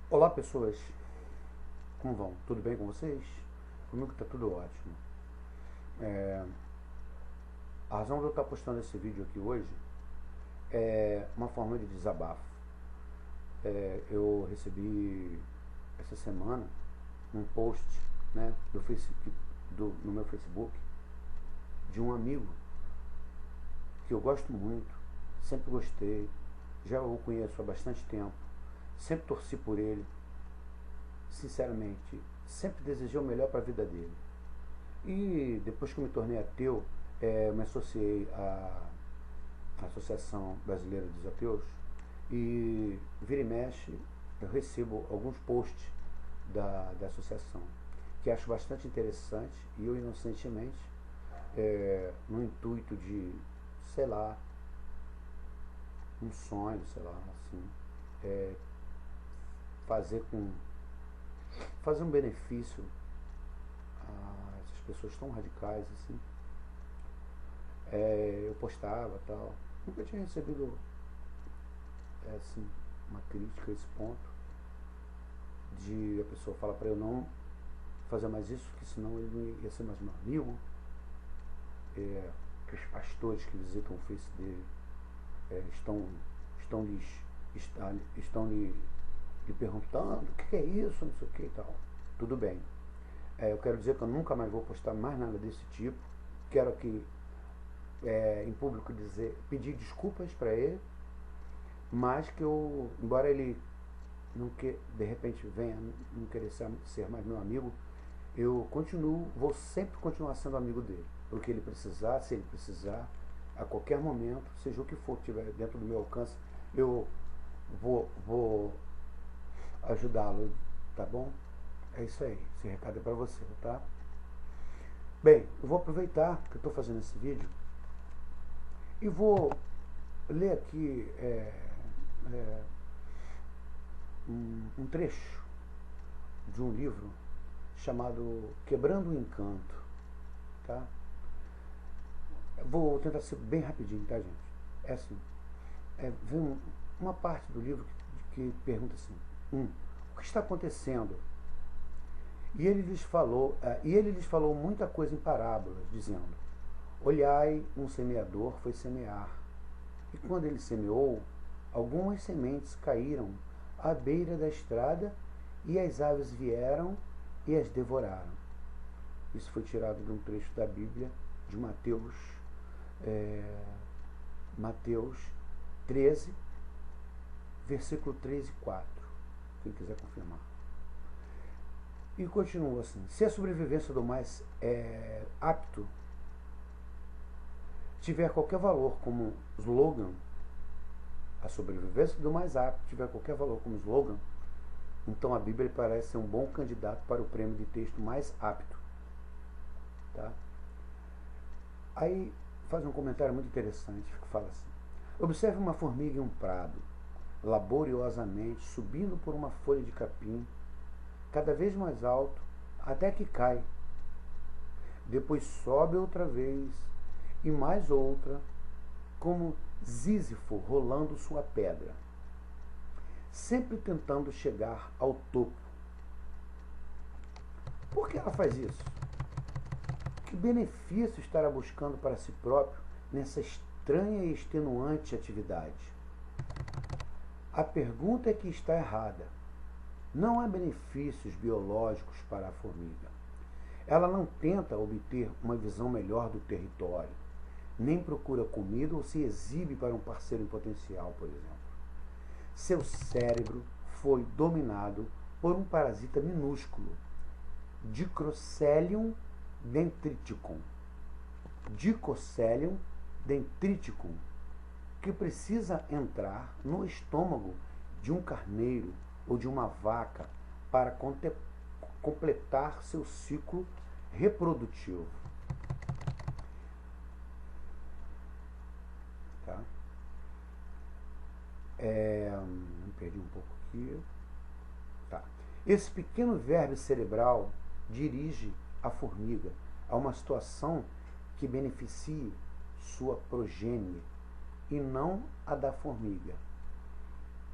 Olá pessoas, como vão? Tudo bem com vocês? Comigo está tudo ótimo. É, a razão de eu estar postando esse vídeo aqui hoje é uma forma de desabafo. Eu recebi essa semana um post, né, no meu Facebook de um amigo que eu gosto muito, sempre gostei, já o conheço há bastante tempo, sempre torci por ele, sinceramente, sempre desejei o melhor para a vida dele. E depois que eu me tornei ateu, eu me associei à Associação Brasileira dos Ateus e vira e mexe eu recebo alguns posts da associação que acho bastante interessante e eu inocentemente, no intuito de, sei lá, um sonho, sei lá, assim, é, fazer com fazer um benefício a essas pessoas tão radicais assim. Eu postava tal. Nunca tinha recebido assim, uma crítica a esse ponto de a pessoa falar para eu não fazer mais isso, que senão ele não ia ser mais meu amigo. Que os pastores que visitam o Face dele estão, lhes, estão lhe perguntando o que é isso, não sei o que e tal. Tudo bem. Eu quero dizer que eu nunca mais vou postar mais nada desse tipo. Quero aqui, em público, pedir desculpas para ele, mas que eu, embora ele não que, de repente venha não querer ser mais meu amigo, vou sempre continuar sendo amigo dele. O que ele precisar, se ele precisar, a qualquer momento, seja o que for que estiver dentro do meu alcance, eu vou ajudá-lo, tá bom? É isso aí, esse recado é para você, tá? Bem, eu vou aproveitar que eu estou fazendo esse vídeo e vou ler aqui um trecho de um livro chamado Quebrando o Encanto, tá? Vou tentar ser bem rapidinho, tá, gente? É assim, vem uma parte do livro que pergunta assim, o que está acontecendo? E ele lhes falou muita coisa em parábolas, dizendo, olhai, um semeador foi semear, e quando ele semeou, algumas sementes caíram à beira da estrada, e as aves vieram e as devoraram. Isso foi tirado de um trecho da Bíblia, de Mateus 13, versículo 3 e 4. Quem quiser confirmar. E continua assim, se a sobrevivência do mais apto tiver qualquer valor como slogan, a sobrevivência do mais apto tiver qualquer valor como slogan, então a Bíblia parece ser um bom candidato para o prêmio de texto mais apto. Tá? Aí faz um comentário muito interessante, que fala assim, observe uma formiga em um prado, laboriosamente subindo por uma folha de capim, cada vez mais alto, até que cai. Depois sobe outra vez, e mais outra, como Sísifo rolando sua pedra, sempre tentando chegar ao topo. Por que ela faz isso? Que benefício estará buscando para si próprio nessa estranha e extenuante atividade? A pergunta é que está errada. Não há benefícios biológicos para a formiga. Ela não tenta obter uma visão melhor do território, nem procura comida ou se exibe para um parceiro em potencial, por exemplo. Seu cérebro foi dominado por um parasita minúsculo, Dicrocelium dendriticum. Dicrocelium dendriticum, que precisa entrar no estômago de um carneiro ou de uma vaca para completar seu ciclo reprodutivo. Tá? Me perdi um pouco aqui. Tá. Esse pequeno verme cerebral dirige a formiga a uma situação que beneficie sua progênie e não a da formiga.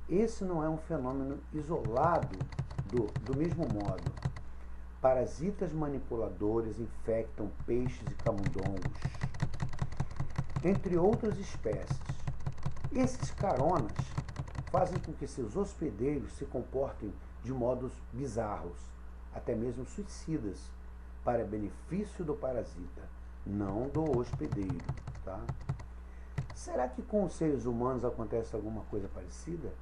esse não é um fenômeno isolado. Do mesmo modo, parasitas manipuladores infectam peixes e camundongos, entre outras espécies. Esses caronas fazem com que seus hospedeiros se comportem de modos bizarros, até mesmo suicidas, para benefício do parasita, não do hospedeiro. Tá? Será que com os seres humanos acontece alguma coisa parecida?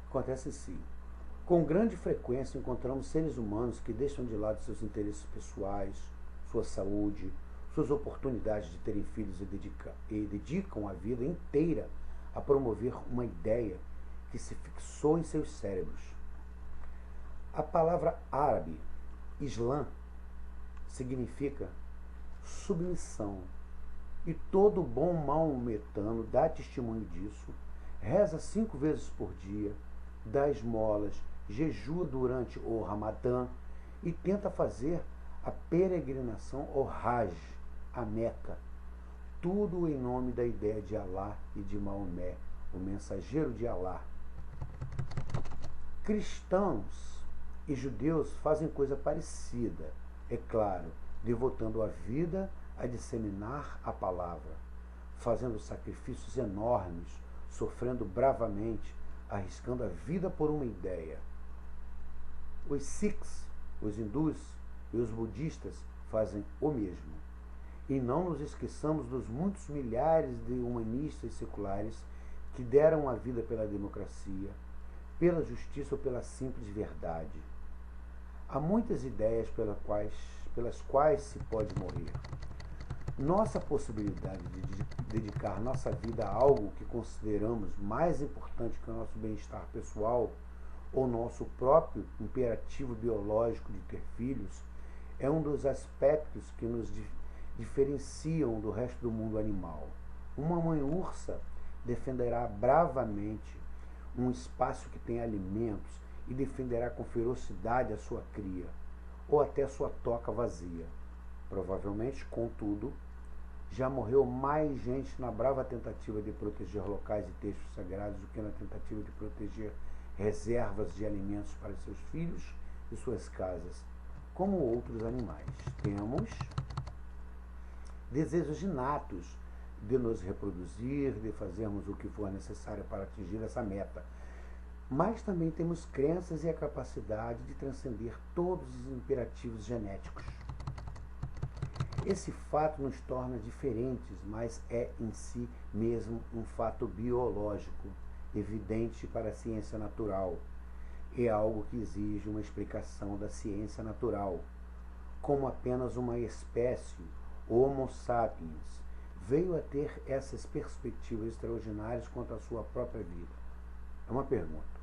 Acontece sim. Com grande frequência encontramos seres humanos que deixam de lado seus interesses pessoais, sua saúde, suas oportunidades de terem filhos e dedicam a vida inteira a promover uma ideia que se fixou em seus cérebros. A palavra árabe, Islã, significa submissão, e todo bom maometano dá testemunho disso, reza 5 vezes por dia, dá esmolas, jejua durante o Ramadã e tenta fazer a peregrinação ao Hajj, a Meca. Tudo em nome da ideia de Alá e de Maomé, o mensageiro de Alá. Cristãos e judeus fazem coisa parecida, é claro, devotando a vida a disseminar a palavra, fazendo sacrifícios enormes, sofrendo bravamente, arriscando a vida por uma ideia. Os Sikhs, os hindus e os budistas fazem o mesmo. E não nos esqueçamos dos muitos milhares de humanistas seculares que deram a vida pela democracia, pela justiça ou pela simples verdade. Há muitas ideias pelas quais se pode morrer. Nossa possibilidade de dedicar nossa vida a algo que consideramos mais importante que o nosso bem-estar pessoal ou nosso próprio imperativo biológico de ter filhos é um dos aspectos que nos diferenciam do resto do mundo animal. Uma mãe ursa defenderá bravamente um espaço que tem alimentos e defenderá com ferocidade a sua cria, ou até sua toca vazia. Provavelmente, contudo, já morreu mais gente na brava tentativa de proteger locais e textos sagrados do que na tentativa de proteger reservas de alimentos para seus filhos e suas casas, como outros animais. Temos desejos inatos de nos reproduzir, de fazermos o que for necessário para atingir essa meta. Mas também temos crenças e a capacidade de transcender todos os imperativos genéticos. Esse fato nos torna diferentes, mas é em si mesmo um fato biológico, evidente para a ciência natural. É algo que exige uma explicação da ciência natural, como apenas uma espécie, Homo sapiens, veio a ter essas perspectivas extraordinárias quanto à sua própria vida. É uma pergunta.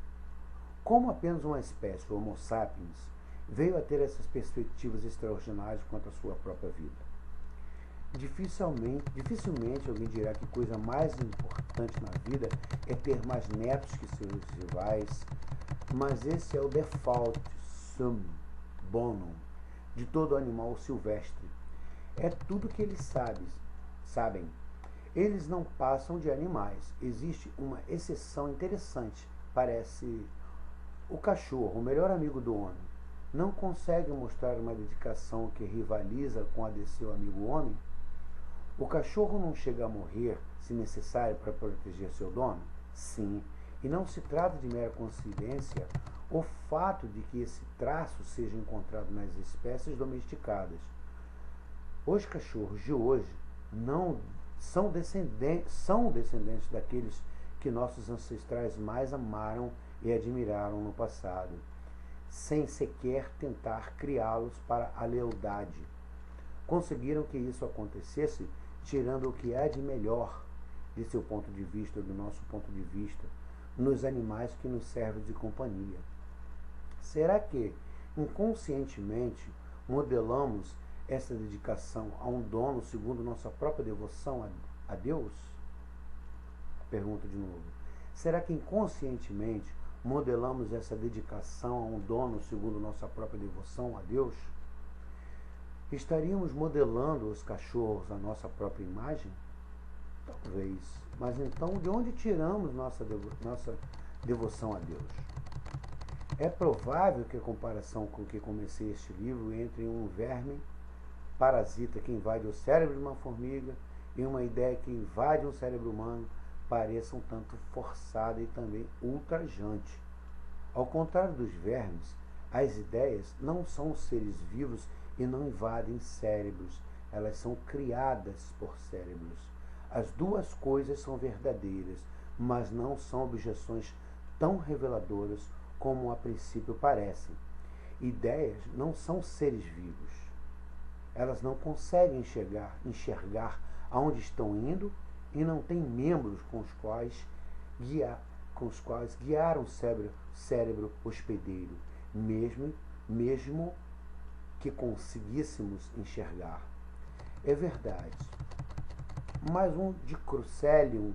Como apenas uma espécie, Homo sapiens, veio a ter essas perspectivas extraordinárias quanto à sua própria vida? Dificilmente alguém dirá que coisa mais importante na vida é ter mais netos que seus rivais, mas esse é o default sum bonum de todo animal silvestre. É tudo que eles sabem. Eles não passam de animais. Existe uma exceção interessante. Parece o cachorro, o melhor amigo do homem. Não consegue mostrar uma dedicação que rivaliza com a de seu amigo homem? O cachorro não chega a morrer, se necessário, para proteger seu dono? Sim, e não se trata de mera coincidência o fato de que esse traço seja encontrado nas espécies domesticadas. Os cachorros de hoje não são descendentes daqueles que nossos ancestrais mais amaram e admiraram no passado, sem sequer tentar criá-los para a lealdade. Conseguiram que isso acontecesse tirando o que há de melhor, de seu ponto de vista, do nosso ponto de vista, nos animais que nos servem de companhia. Será que, inconscientemente, modelamos essa dedicação a um dono segundo nossa própria devoção a Deus? Pergunto de novo. Será que, inconscientemente, modelamos essa dedicação a um dono segundo nossa própria devoção a Deus? Estaríamos modelando os cachorros à nossa própria imagem? Talvez. Mas então, de onde tiramos nossa devoção a Deus? É provável que a comparação com que comecei este livro entre um verme parasita que invade o cérebro de uma formiga e uma ideia que invade um cérebro humano pareça um tanto forçada e também ultrajante. Ao contrário dos vermes, as ideias não são seres vivos e não invadem cérebros, elas são criadas por cérebros. As duas coisas são verdadeiras, mas não são objeções tão reveladoras como a princípio parecem. Ideias não são seres vivos. Elas não conseguem enxergar aonde estão indo e não têm membros com os quais guiar um cérebro hospedeiro, mesmo que conseguíssemos enxergar. É verdade. Mas um Dicrocelium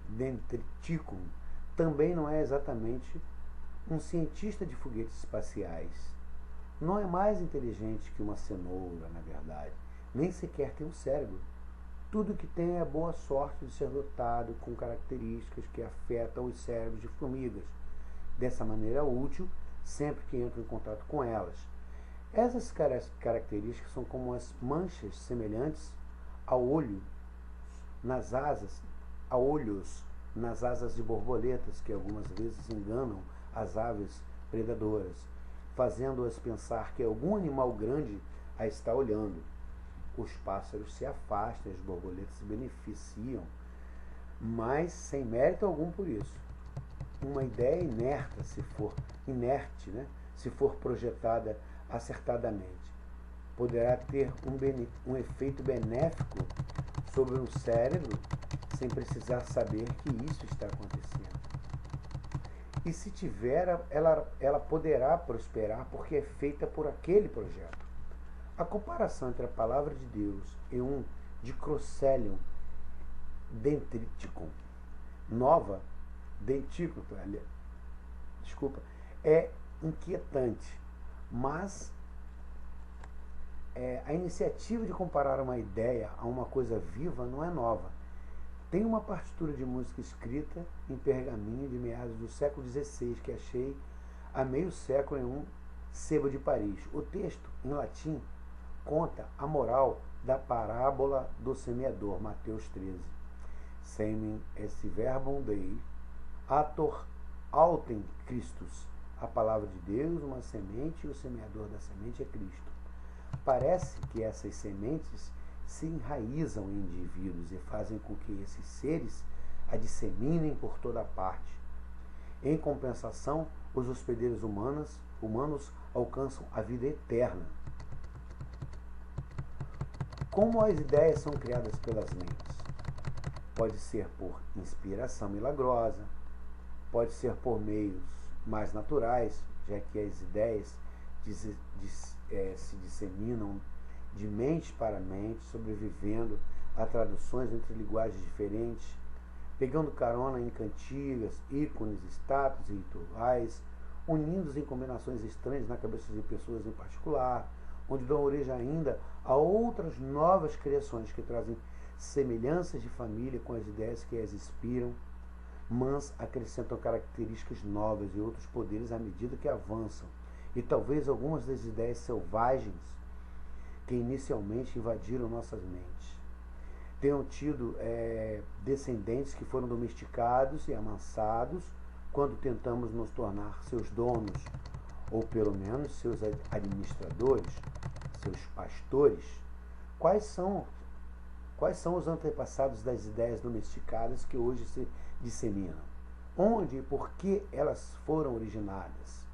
dentriticum também não é exatamente um cientista de foguetes espaciais. Não é mais inteligente que uma cenoura, na verdade. Nem sequer tem um cérebro. Tudo que tem é a boa sorte de ser dotado com características que afetam os cérebros de formigas. Dessa maneira útil, sempre que entra em contato com elas. Essas características são como as manchas semelhantes ao olho nas asas, a olhos nas asas de borboletas, que algumas vezes enganam as aves predadoras, fazendo-as pensar que algum animal grande a está olhando. Os pássaros se afastam, as borboletas se beneficiam, mas sem mérito algum por isso. Uma ideia inerte, se for projetada acertadamente, poderá ter um efeito benéfico sobre um cérebro sem precisar saber que isso está acontecendo. E se tiver, ela poderá prosperar porque é feita por aquele projeto. A comparação entre a palavra de Deus e um Dicrocelium dentriticum é inquietante, mas a iniciativa de comparar uma ideia a uma coisa viva não é nova. Tem uma partitura de música escrita em pergaminho de meados do século XVI que achei há meio século em um sebo de Paris. O texto, em latim, conta a moral da parábola do semeador, Mateus 13. Semen est verbum Dei, ator autem Christus. A palavra de Deus, uma semente, e o semeador da semente é Cristo. Parece que essas sementes se enraizam em indivíduos e fazem com que esses seres a disseminem por toda parte. Em compensação, os hospedeiros humanos alcançam a vida eterna. Como as ideias são criadas pelas mentes? Pode ser por inspiração milagrosa, pode ser por meios mais naturais, já que as ideias se disseminam de mente para mente, sobrevivendo a traduções entre linguagens diferentes, pegando carona em cantigas, ícones, estátuas e rituais, unindo-os em combinações estranhas na cabeça de pessoas em particular, onde dão origem ainda a outras novas criações que trazem semelhanças de família com as ideias que as inspiram, mas acrescentam características novas e outros poderes à medida que avançam, e talvez algumas das ideias selvagens que inicialmente invadiram nossas mentes tenham tido descendentes que foram domesticados e amansados quando tentamos nos tornar seus donos, ou pelo menos seus administradores, seus pastores. Quais são os antepassados das ideias domesticadas que hoje se disseminam? Onde e por que elas foram originadas?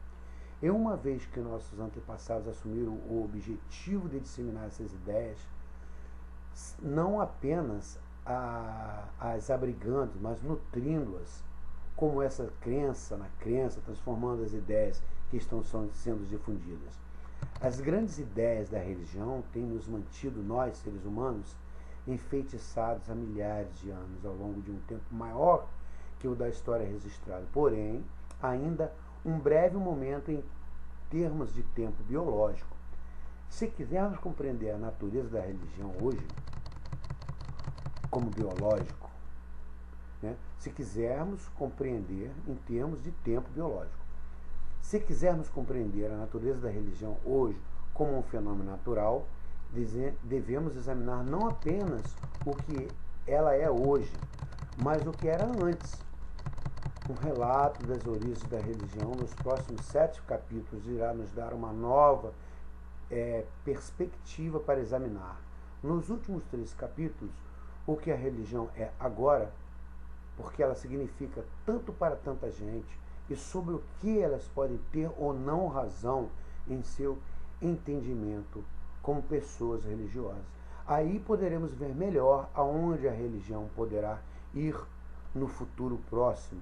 E uma vez que nossos antepassados assumiram o objetivo de disseminar essas ideias, não apenas as abrigando, mas nutrindo-as, como essa crença na crença, transformando as ideias que estão sendo difundidas. As grandes ideias da religião têm nos mantido, nós, seres humanos, enfeitiçados há milhares de anos, ao longo de um tempo maior que o da história registrada. Porém, ainda um breve momento em termos de tempo biológico. Se quisermos compreender a natureza da religião hoje, como biológico, né? Se quisermos compreender em termos de tempo biológico. Se quisermos compreender a natureza da religião hoje como um fenômeno natural, devemos examinar não apenas o que ela é hoje, mas o que era antes. Um relato das origens da religião nos próximos 7 capítulos irá nos dar uma nova perspectiva para examinar. Nos últimos 3 capítulos, o que a religião é agora, porque ela significa tanto para tanta gente, e sobre o que elas podem ter ou não razão em seu entendimento como pessoas religiosas. Aí poderemos ver melhor aonde a religião poderá ir no futuro próximo,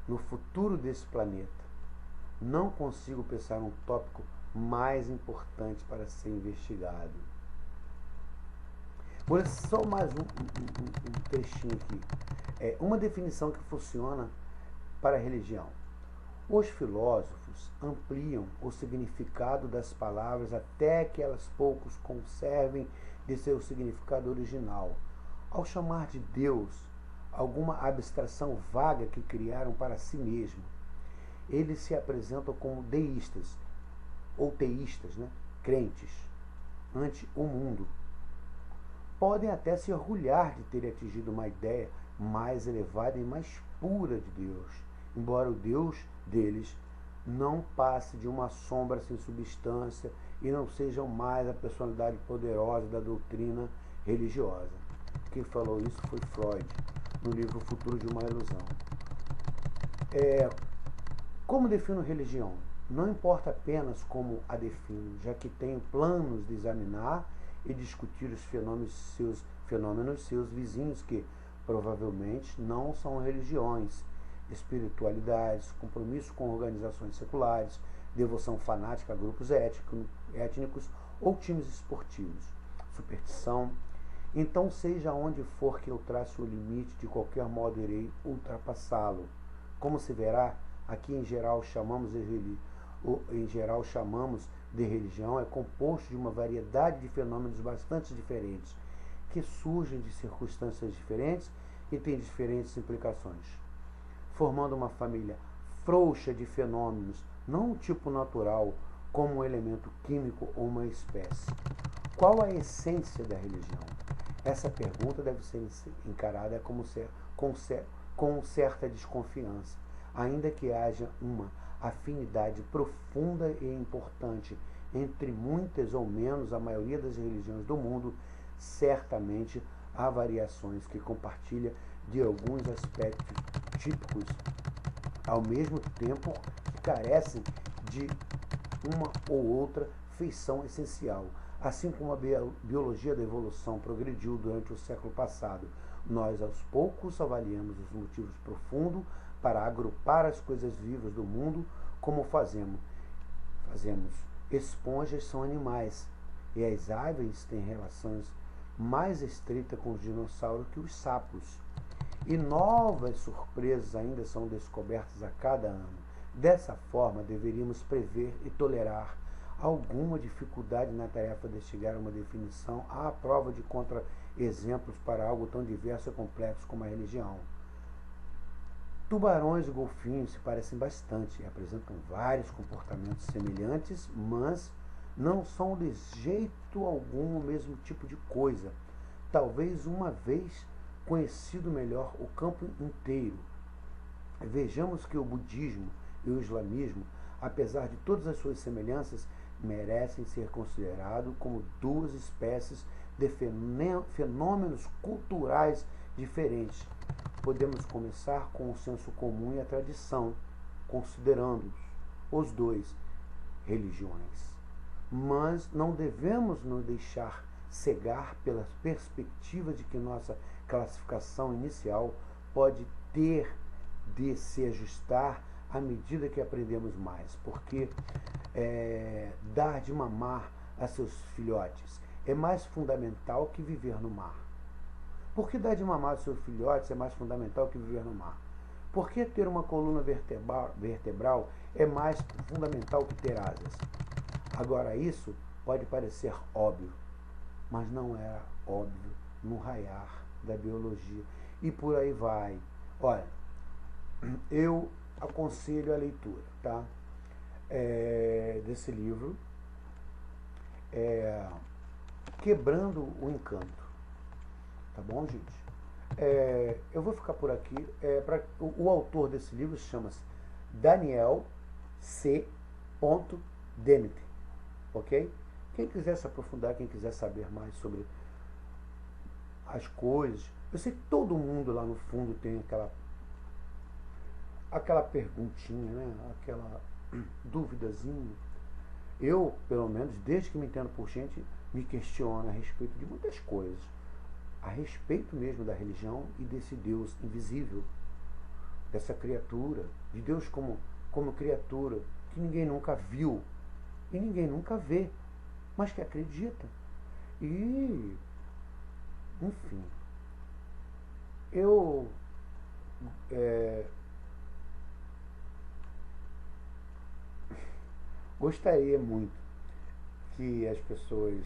no futuro desse planeta. Não consigo pensar um tópico mais importante para ser investigado. Vou só mais um trechinho aqui. Uma definição que funciona para a religião. Os filósofos ampliam o significado das palavras até que elas poucos conservem de seu significado original. Ao chamar de Deus alguma abstração vaga que criaram para si mesmo, eles se apresentam como deístas, ou teístas, né? Crentes, ante o mundo. Podem até se orgulhar de terem atingido uma ideia mais elevada e mais pura de Deus, embora o Deus deles não passe de uma sombra sem substância e não sejam mais a personalidade poderosa da doutrina religiosa. Quem falou isso foi Freud, no livro O Futuro de uma Ilusão. Como defino religião? Não importa apenas como a defino, já que tenho planos de examinar e discutir os fenômenos seus vizinhos que provavelmente não são religiões, espiritualidades, compromisso com organizações seculares, devoção fanática a grupos étnicos ou times esportivos, superstição. Então, seja onde for que eu trace o limite, de qualquer modo irei ultrapassá-lo. Como se verá, aqui em geral chamamos de religião é composto de uma variedade de fenômenos bastante diferentes, que surgem de circunstâncias diferentes e têm diferentes implicações, formando uma família frouxa de fenômenos, não um tipo natural, como um elemento químico ou uma espécie. Qual a essência da religião? Essa pergunta deve ser encarada com certa desconfiança, ainda que haja uma afinidade profunda e importante entre muitas ou menos a maioria das religiões do mundo. Certamente há variações que compartilham de alguns aspectos típicos, ao mesmo tempo que carecem de uma ou outra feição essencial. Assim como a biologia da evolução progrediu durante o século passado, nós aos poucos avaliamos os motivos profundos para agrupar as coisas vivas do mundo como fazemos. Esponjas são animais, e as aves têm relações mais estreitas com os dinossauros que os sapos. E novas surpresas ainda são descobertas a cada ano. Dessa forma, deveríamos prever e tolerar alguma dificuldade na tarefa de chegar a uma definição à prova de contra-exemplos para algo tão diverso e complexo como a religião. Tubarões e golfinhos se parecem bastante e apresentam vários comportamentos semelhantes, mas não são de jeito algum o mesmo tipo de coisa. Talvez uma vez conhecido melhor o campo inteiro. Vejamos que o budismo e o islamismo, apesar de todas as suas semelhanças, merecem ser considerados como duas espécies de fenômenos culturais diferentes. Podemos começar com o senso comum e a tradição, considerando-os os dois religiões. Mas não devemos nos deixar cegar pela perspectiva de que nossa classificação inicial pode ter de se ajustar à medida que aprendemos mais, porque dar de mamar a seus filhotes é mais fundamental que viver no mar. Por que dar de mamar aos seus filhotes é mais fundamental que viver no mar? Por que ter uma coluna vertebral é mais fundamental que ter asas? Agora, isso pode parecer óbvio, mas não era óbvio no raiar da biologia. E por aí vai. Olha, eu aconselho a leitura, tá? Desse livro, Quebrando o Encanto. Tá bom, gente? Eu vou ficar por aqui. O autor desse livro chama-se Daniel C. Dennett, ok? Quem quiser se aprofundar, quem quiser saber mais sobre as coisas, eu sei que todo mundo lá no fundo tem aquela perguntinha, né? Aquela duvidazinha. Eu, pelo menos, desde que me entendo por gente, me questiono a respeito de muitas coisas. A respeito mesmo da religião e desse Deus invisível, dessa criatura, de Deus como criatura que ninguém nunca viu e ninguém nunca vê, mas que acredita. E, enfim, eu gostaria muito que as pessoas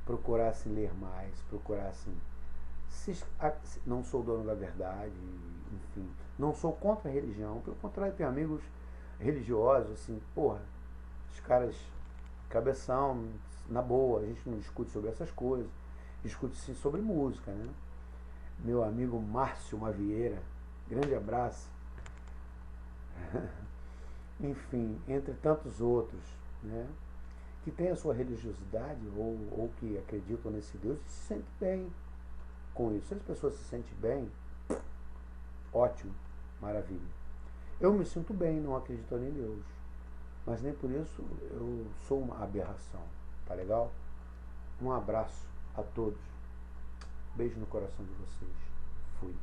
procurassem ler mais, procurassem. Não sou dono da verdade, enfim, não sou contra a religião, pelo contrário, tenho amigos religiosos, assim, porra, os caras, cabeção, na boa, a gente não discute sobre essas coisas, discute sim sobre música, né? Meu amigo Márcio Mavieira, grande abraço. Enfim, entre tantos outros, né? Que tem a sua religiosidade ou que acreditam nesse Deus e se sentem bem com isso. Se as pessoas se sentem bem, ótimo, maravilha. Eu me sinto bem não acreditando em Deus, mas nem por isso eu sou uma aberração, tá legal? Um abraço a todos, beijo no coração de vocês, fui.